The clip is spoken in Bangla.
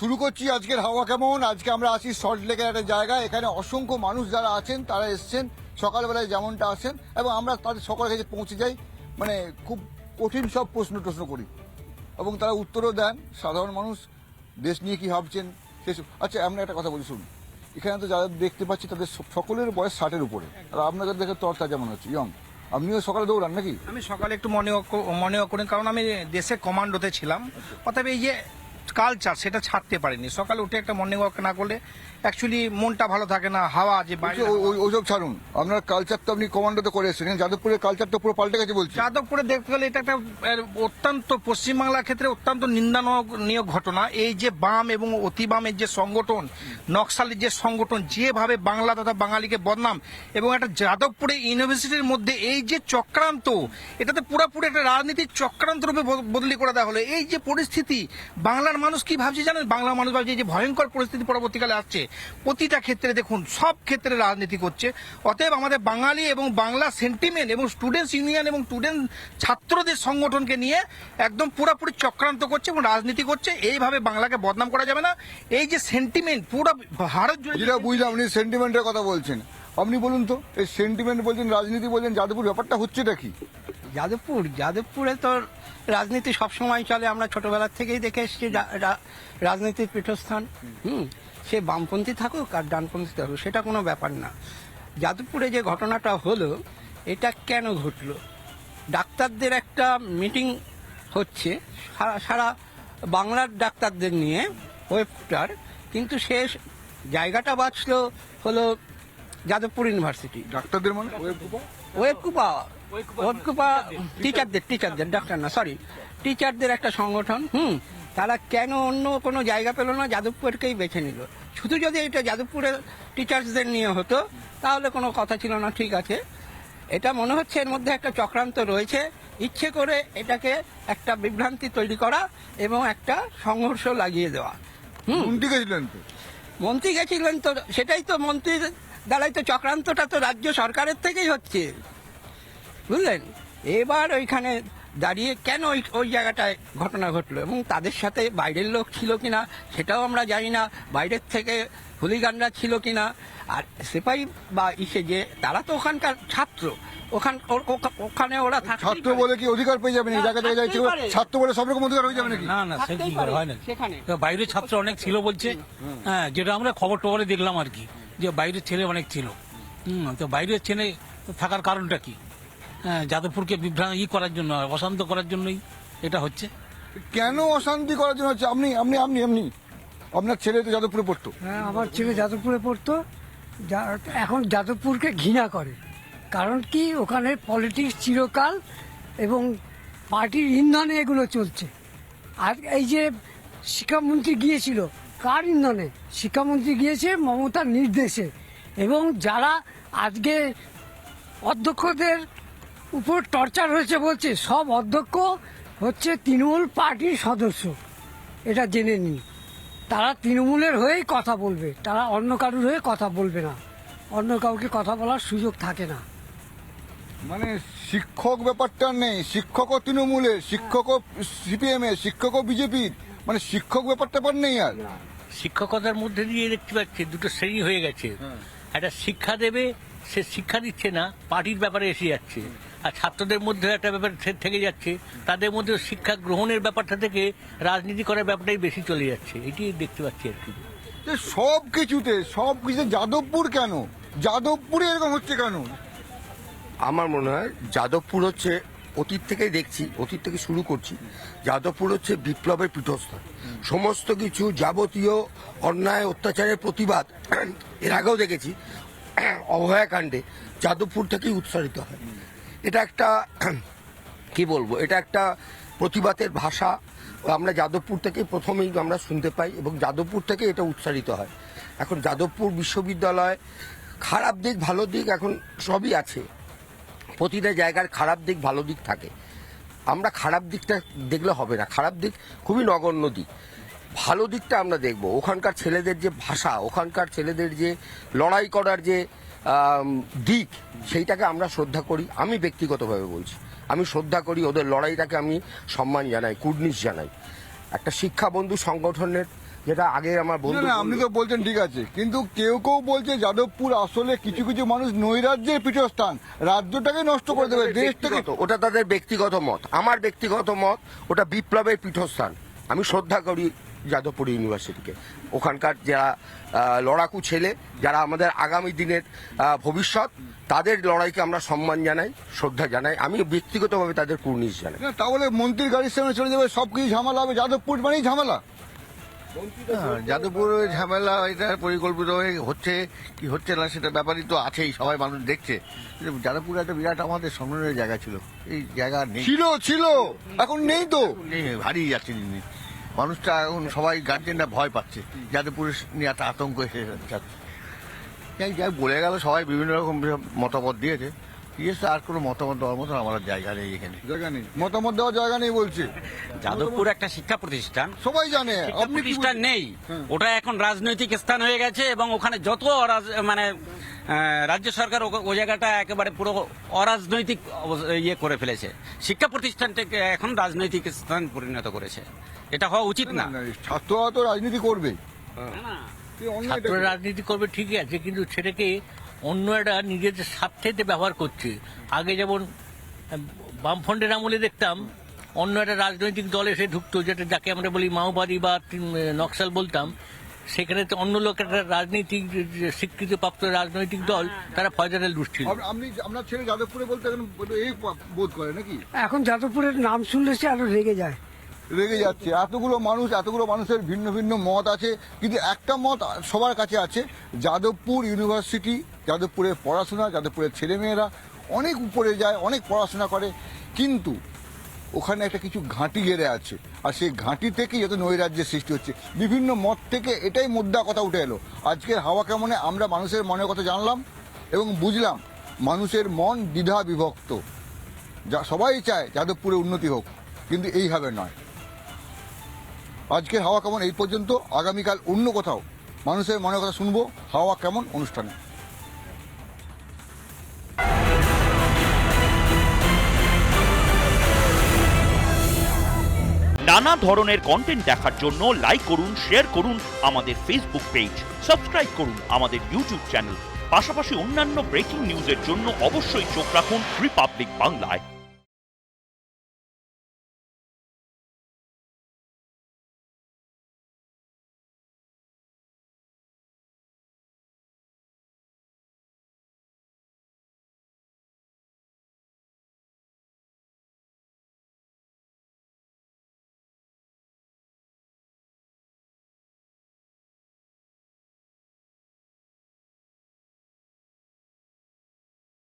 শুরু করছি আজকের হাওয়া কেমন। আজকে আমরা আছি সল্টলেকের একটা জায়গা, এখানে অসংখ্য মানুষ যারা আছেন তারা এসছেন সকালবেলায় যেমনটা আসেন, এবং আমরা তাদের সকলের কাছে পৌঁছে যাই, মানে খুব কঠিন সব প্রশ্ন করি এবং তারা উত্তরও দেন। সাধারণ মানুষ দেশ নিয়ে কি ভাবছেন সেসব। আচ্ছা, আমরা একটা কথা বলি, শুনুন। এখানে তো যারা দেখতে পাচ্ছি তাদের সকলের বয়স 60-এর উপরে, আর আপনাদের দেখে তরতাজা মনে হচ্ছে, ইয়ং। আপনিও সকালে দৌড়ান নাকি? আমি সকালে একটু মর্নিং ওয়াক করি, কারণ আমি দেশে কমান্ডোতে ছিলাম। অতএব এই যে কালচার সেটা ছাড়তে পারিনি। সকালে উঠে একটা মর্নিং ওয়াক না করলে অ্যাকচুয়ালি মনটা ভালো থাকে না। হাওয়া যে বাইরে, ওইসব ছাড়ুন, আপনার কালচার তো আপনি কমান্ডোতে করে এসেছেন, যাদবপুরের কালচার তো পুরো পাল্টে গেছে বলছি। যাদবপুরে দেখতে গেলে এটা একটা অত্যন্ত পশ্চিমবাংলার ক্ষেত্রে অত্যন্ত নিন্দানীয় ঘটনা। এই যে বাম এবং অতি বামের যে সংগঠন, নকশালের যে সংগঠন, যেভাবে বাংলা তথা বাঙালিকে বদনাম, এবং একটা যাদবপুরে ইউনিভার্সিটির মধ্যে এই যে চক্রান্ত, এটাতে পুরোপুরি একটা রাজনীতির চক্রান্ত রূপে বদলি করে দেওয়া হলো। এই যে পরিস্থিতি, বাংলার মানুষ কি ভাবছে জানেন? বাংলার মানুষ ভাবছে যে ভয়ঙ্কর পরিস্থিতি পরবর্তীকালে আসছে। প্রতিটা ক্ষেত্রে দেখুন, সব ক্ষেত্রে রাজনীতি করছে। অতএব আমাদের বাঙালি এবং বাংলা সেন্টিমেন্ট এবং স্টুডেন্টস ইউনিয়ন এবং স্টুডেন্ট ছাত্রদের সংগঠনকে নিয়ে একদম পুরোপুরি চক্রান্ত করছে এবং রাজনীতি করছে। এইভাবে বাংলাকে বদনাম করা যাবে না। এই যে সেন্টিমেন্ট পুরো ভারত জুড়ে, যেটা বুঝলাম আপনি সেন্টিমেন্টের কথা বলছেন, আপনি বলুন তো, এই সেন্টিমেন্ট বলছেন, রাজনীতি বলছেন, যাদবপুর ব্যাপারটা হচ্ছেটা কি? যাদবপুরে তো রাজনীতি সবসময় চলে। আমরা ছোটবেলার থেকেই দেখে এসেছি রাজনীতির পীঠস্থান। সে বামপন্থী থাকুক আর ডানপন্থী থাকুক, সেটা কোনো ব্যাপার না। যাদবপুরে যে ঘটনাটা হলো, এটা কেন ঘটলো? ডাক্তারদের একটা মিটিং হচ্ছে সারা বাংলার ডাক্তারদের নিয়ে, ওয়েবটার, কিন্তু শেষ জায়গাটা বাঁচলো হলো যাদবপুর ইউনিভার্সিটি। ডাক্তারদের মানে ওয়েবকুপা টিচারদের, ডাক্তার না, সরি, টিচারদের একটা সংগঠন। তারা কেন অন্য কোনো জায়গা পেল না, যাদবপুরকেই বেছে নিল। শুধু যদি এটা যাদবপুরের টিচার্সদের নিয়ে হতো তাহলে কোনো কথা ছিল না, ঠিক আছে। এটা মনে হচ্ছে এর মধ্যে একটা চক্রান্ত রয়েছে, ইচ্ছে করে এটাকে একটা বিভ্রান্তি তৈরি করা এবং একটা সংঘর্ষ লাগিয়ে দেওয়া। মন্ত্রী গেছিলেন তো, সেটাই তো, মন্ত্রীর দ্বারাই তো চক্রান্তটা তো রাজ্য সরকারের থেকেই হচ্ছে, বুঝলেন। এবার ওইখানে দাঁড়িয়ে কেন ওই জায়গাটায় ঘটনা ঘটলো, এবং তাদের সাথে বাইরের লোক ছিল কিনা সেটাও আমরা জানি না, বাইরের থেকে হুলিগানরা ছিল কিনা। আর সিপাহী বা যে তারা তো ওখানকার ছাত্র, ওখানে ওরা ছাত্র বলে কি অধিকার পেয়ে যাবে? ছাত্র বলে সব রকম অধিকার হয়ে যাবে নাকি? না, সে কি করে হয় না। বাইরের ছাত্র অনেক ছিল বলছে, হ্যাঁ, যেটা আমরা খবর টবরে দেখলাম আর কি, যে বাইরের ছেলে অনেক ছিল। তো বাইরের ছেলে থাকার কারণটা কি? যাদবপুরকে করার জন্য, অশান্ত করার জন্যই এটা হচ্ছে। কেন অশান্তি করার জন্য হচ্ছে? আপনি আপনার ছেলে তো যাদবপুরে পড়তো। হ্যাঁ, আমার ছেলে যাদবপুরে পড়তো। এখন যাদবপুরকে ঘৃণা করে, কারণ কি ওখানে পলিটিক্স চিরকাল এবং পার্টির ইন্ধনে এগুলো চলছে। আর এই যে শিক্ষামন্ত্রী গিয়েছিল, কার ইন্ধনে? শিক্ষামন্ত্রী গিয়েছে মমতার নির্দেশে, এবং যারা আজকে অধ্যক্ষদের উপর টর্চার হয়েছে বলছে, সব অধ্যক্ষ হচ্ছে তৃণমূল পার্টির সদস্য, এটা জেনে নিন। তারা তৃণমূলের হয়েই কথা বলবে, তারা অন্য কারোর হয়ে কথা বলবে না, অন্য কাউকে কথা বলার সুযোগ থাকে না। মানে শিক্ষক ব্যাপারটা নেই, শিক্ষকও তৃণমূলের, শিক্ষকও সিপিএমের, শিক্ষকও বিজেপির, মানে শিক্ষক ব্যাপারটা নেই। আর শিক্ষকতার মধ্যে দিয়ে দেখতে পাচ্ছি দুটো শ্রেণী হয়ে গেছে। একটা শিক্ষা দেবে, সে শিক্ষা দিচ্ছে না, পার্টির ব্যাপারে এসে যাচ্ছে। আর ছাত্রদের মধ্যে একটা ব্যাপার থেকে যাচ্ছে, তাদের মধ্যে শিক্ষা গ্রহণের ব্যাপারটা থেকে রাজনীতি করার ব্যাপারটাই বেশি চলে যাচ্ছে। এটি দেখতে পাচ্ছি আর কি। সব কিছুতে যাদবপুর কেন? যাদবপুরে এরকম হচ্ছে কেন? আমার মনে হয় যাদবপুর হচ্ছে, অতীত থেকেই দেখছি, অতীত থেকে শুরু করছি, যাদবপুর হচ্ছে বিপ্লবের পীঠস্থান। সমস্ত কিছু যাবতীয় অন্যায় অত্যাচারের প্রতিবাদ এর আগেও দেখেছি, অভয়াকাণ্ডে যাদবপুর থেকেই উৎসারিত হয়। এটা একটা কি বলবো, এটা একটা প্রতিবাদের ভাষা। আমরা যাদবপুর থেকে প্রথমেই আমরা শুনতে পাই, এবং যাদবপুর থেকে এটা উৎসারিত হয়। এখন যাদবপুর বিশ্ববিদ্যালয় খারাপ দিক ভালো দিক এখন সবই আছে, প্রতিটা জায়গার খারাপ দিক ভালো দিক থাকে। আমরা খারাপ দিকটা দেখলে হবে না, খারাপ দিক খুবই নগণ্য দিক। ভালো দিকটা আমরা দেখব, ওখানকার ছেলেদের যে ভাষা, ওখানকার ছেলেদের যে লড়াই করার যে দিক, সেইটাকে আমরা শ্রদ্ধা করি। আমি ব্যক্তিগতভাবে বলছি, আমি শ্রদ্ধা করি, ওদের লড়াইটাকে আমি সম্মান জানাই, কুর্নিশ জানাই। একটা শিক্ষা বন্ধু সংগঠনের যেটা আগে আমার না, বন্ধু না, আপনি তো বলছেন ঠিক আছে, কিন্তু কেউ কেউ বলছে যাদবপুর আসলে কিছু কিছু মানুষ নৈরাজ্যের পীঠস্থান, রাজ্যটাকে নষ্ট করে দেবে, দেশটাকে। ওটা তাদের ব্যক্তিগত মত। আমার ব্যক্তিগত মত ওটা বিপ্লবের পীঠস্থান। আমি শ্রদ্ধা করি যাদবপুর ইউনিভার্সিটিকে, ওখানকার যারা লড়াকু ছেলে, যারা আমাদের আগামী দিনের ভবিষ্যৎ, তাদের লড়াইকে আমরা সম্মান জানাই, শ্রদ্ধা জানাই। আমি ব্যক্তিগতভাবে তাদের কুর্নিশ জানাই। না, তাহলে মন্ত্রীর গাড়ির সামনে চলে যাবে, সবকিছু ঝামেলা হবে, যাদবপুর মানেই ঝামেলা। যাদবপুর ঝামেলা এটা পরিকল্পিত হচ্ছে কি হচ্ছে না সেটা ব্যাপারই তো আছেই, সবাই মানুষ দেখছে। কিন্তু যাদবপুর একটা বিরাট আমাদের সম্মানের জায়গা ছিল, এই জায়গা নেই, ছিল এখন নেই তো। নেই, হারিয়ে যাচ্ছে জিনিস। মানুষটা এখন সবাই গার্জেনরা ভয় পাচ্ছে, যাদবপুর নিয়ে একটা আতঙ্ক এসে যাচ্ছে। যাই বলে গেল, সবাই বিভিন্ন রকম মতামত দিয়েছে, দিয়েছে, আর কোনো মতামত দেওয়ার মতন আমার জায়গা নেই এখানে। জায়গা নেই, মতামত দেওয়ার জায়গা নেই বলছে। যাদবপুর একটা শিক্ষা প্রতিষ্ঠান, সবাই জানে। শিক্ষা আপনি কি প্রতিষ্ঠান বলছেন? নেই, ওটা এখন রাজনৈতিক স্থান হয়ে গেছে এবং ওখানে যত মানে রাজ্য সরকার ও জায়গাটা একেবারে পুরো অরাজনৈতিক ইয়ে করে ফেলেছে। শিক্ষা প্রতিষ্ঠানটাকে এখন রাজনৈতিক স্থান পরিণত করেছে, এটা হওয়া উচিত না। না, ছাত্ররা তো রাজনীতি করবে। ছাত্র রাজনীতি করবে ঠিকই আছে, কিন্তু সেটাকে অন্য একটা নিজেদের স্বার্থেতে ব্যবহার করছে। আগে যেমন বামফ্রন্টের আমলে দেখতাম অন্য একটা রাজনৈতিক দল এসে ঢুকতো, যেটা যাকে আমরা বলি মাওবাদী বা নকশাল বলতাম, সেখানে তো অন্য লোক একটা রাজনৈতিক স্বীকৃতিপ্রাপ্ত রাজনৈতিক দল, তারা ফয়দারে লুটছিল। আপনি আপনার ছেলে যাদবপুরে বলতে এখন এই বোধ করে নাকি? এখন যাদবপুরের নাম শুনলে সে আরো রেগে যায়। রেগে যাচ্ছে। এতগুলো মানুষের ভিন্ন ভিন্ন মত আছে, কিন্তু একটা মত সবার কাছে আছে, যাদবপুর ইউনিভার্সিটি, যাদবপুরের পড়াশোনা, যাদবপুরের ছেলেমেয়েরা অনেক উপরে যায়, অনেক পড়াশোনা করে, কিন্তু ওখানে একটা কিছু ঘাঁটি গেড়ে আছে, আর সেই ঘাঁটি থেকেই যত নৈরাজ্যের সৃষ্টি হচ্ছে। বিভিন্ন মত থেকে এটাই মোদ্দা কথা উঠে এলো। আজকের হাওয়া কেমনে আমরা মানুষের মনের কথা জানলাম এবং বুঝলাম মানুষের মন দ্বিধা বিভক্ত। যা সবাই চায় যাদবপুরে উন্নতি হোক, কিন্তু এইভাবে নয়। আজকের হাওয়া কেমন এই পর্যন্ত, আগামীকাল অন্য কোথাও মানুষের মনের কথা শুনবো হাওয়া কেমন অনুষ্ঠানে। নানা ধরনের কন্টেন্ট দেখার জন্য লাইক করুন, শেয়ার করুন আমাদের ফেসবুক পেজ, সাবস্ক্রাইব করুন আমাদের ইউটিউব চ্যানেল। পাশাপাশি অন্যান্য ব্রেকিং নিউজের জন্য অবশ্যই চোখ রাখুন রিপাবলিক বাংলায়।